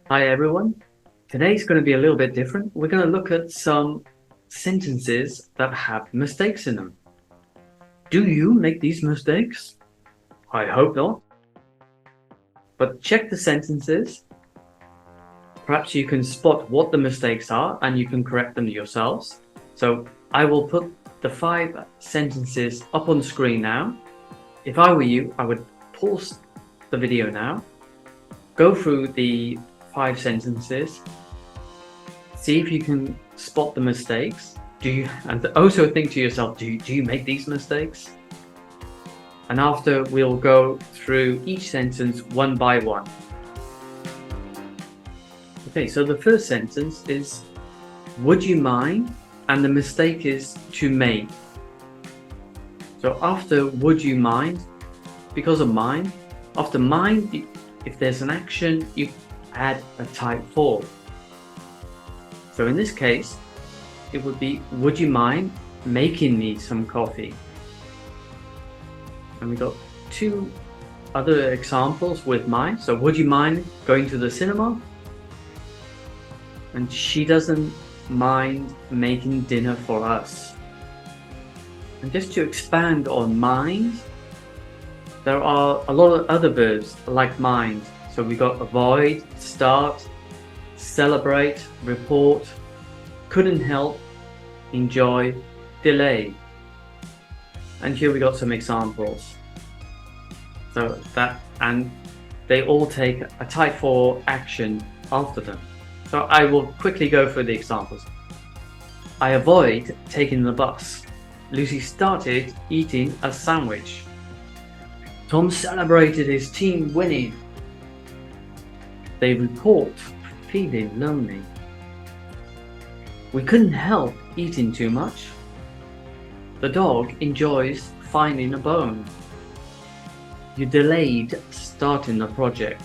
Hi everyone. Today's going to be a little bit different. We're going to look at some sentences that have mistakes in them. Do you make these mistakes? I hope not. But check the sentences. Perhaps you can spot what the mistakes are and you can correct them yourselves. So I will put the 5 sentences up on the screen now. If I were you, I would pause the video now, go through the 5 sentences, see if you can spot the mistakes. And also think to yourself, do you make these mistakes? And after, we'll go through each sentence one by one. Okay, so the first sentence is, would you mind? And the mistake is to make. So after would you mind, because of mind, after mind, if there's an action, you add a type 4. So in this case, it would be, would you mind making me some coffee? And we got 2 other examples with mind. So would you mind going to the cinema? And she doesn't mind making dinner for us. And just to expand on mind, there are a lot of other verbs like mind. So we got avoid, start, celebrate, report, couldn't help, enjoy, delay. And here we got some examples. So and they all take a type 4 action after them. So I will quickly go through the examples. I avoid taking the bus. Lucy started eating a sandwich. Tom celebrated his team winning. They report feeling lonely. We couldn't help eating too much. The dog enjoys finding a bone. You delayed starting the project.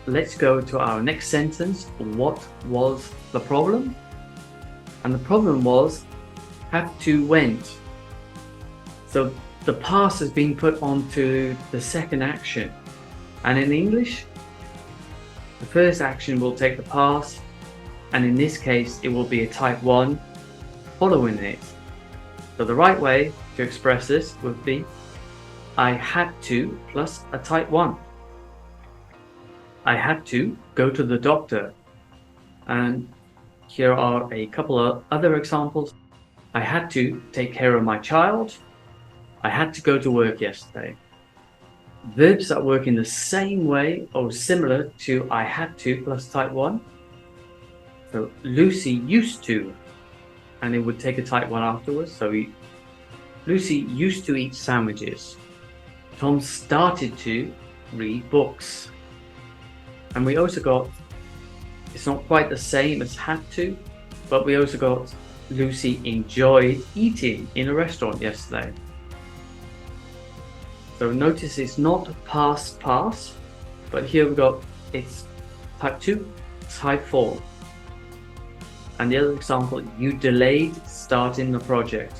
Let's go to our next sentence. What was the problem? And the problem was have to went. So the past has been put onto the second action. And in English, the first action will take the past, and in this case, it will be a type 1 following it. So the right way to express this would be, I had to plus a type 1. I had to go to the doctor. And here are a couple of other examples. I had to take care of my child. I had to go to work yesterday. Verbs that work in the same way or similar to I had to plus type 1. So Lucy used to, and it would take a type 1 afterwards. So Lucy used to eat sandwiches. Tom started to read books. And we also got, it's not quite the same as had to, but we also got Lucy enjoyed eating in a restaurant yesterday. So notice it's not past, but here we got it's type 2, type 4. And the other example, you delayed starting the project.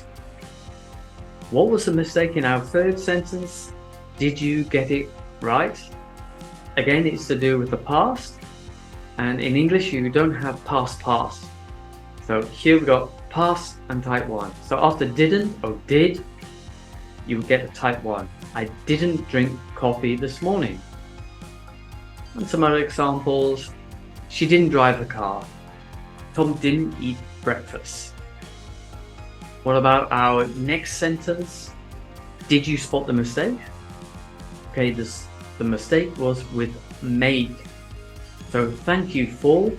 What was the mistake in our third sentence? Did you get it right? Again, it's to do with the past. And in English, you don't have past. So here we got past and type 1. So after didn't or did, you would get a type 1. I didn't drink coffee this morning. And some other examples. She didn't drive a car. Tom didn't eat breakfast. What about our next sentence? Did you spot the mistake? Okay, the mistake was with make. So thank you for.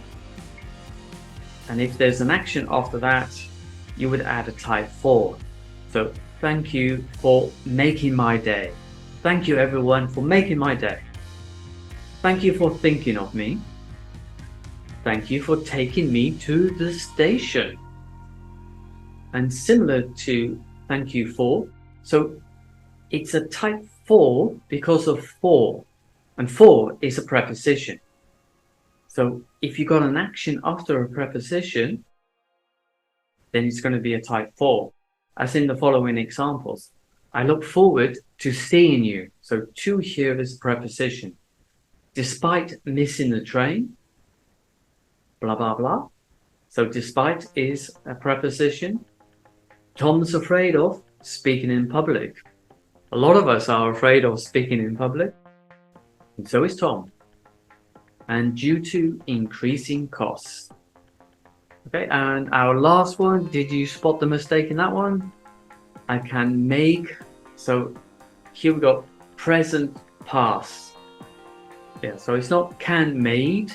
And if there's an action after that, you would add a type 4. So thank you for making my day. Thank you everyone for making my day. Thank you for thinking of me. Thank you for taking me to the station. And similar to thank you for, so it's a type 4 because of for, and for is a preposition. So if you got an action after a preposition, then it's going to be a type 4. As in the following examples. I look forward to seeing you. So to here is preposition. Despite missing the train, blah, blah, blah. So despite is a preposition. Tom's afraid of speaking in public. A lot of us are afraid of speaking in public, and so is Tom. And due to increasing costs. Okay, and our last one, did you spot the mistake in that one? I can make, so here we got present past. Yeah, so it's not can made,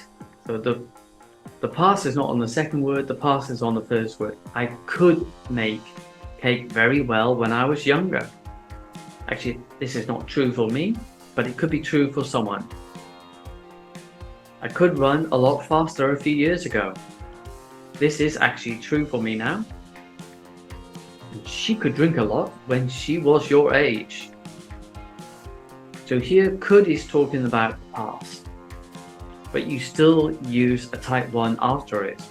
so the past is not on the second word, the past is on the first word. I could make cake very well when I was younger. Actually, this is not true for me, but it could be true for someone. I could run a lot faster a few years ago. This is actually true for me now. And she could drink a lot when she was your age. So here, could is talking about past, but you still use a type 1 after it.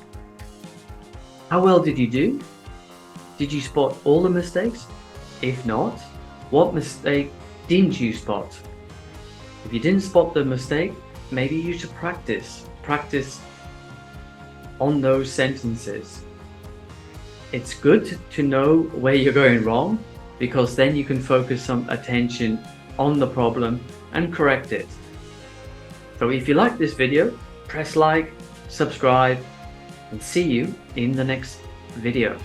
How well did you do? Did you spot all the mistakes? If not, what mistake didn't you spot? If you didn't spot the mistake, maybe you should practice on those sentences. It's good to know where you're going wrong, because then you can focus some attention on the problem and correct it. So if you like this video, press like, subscribe, and see you in the next video.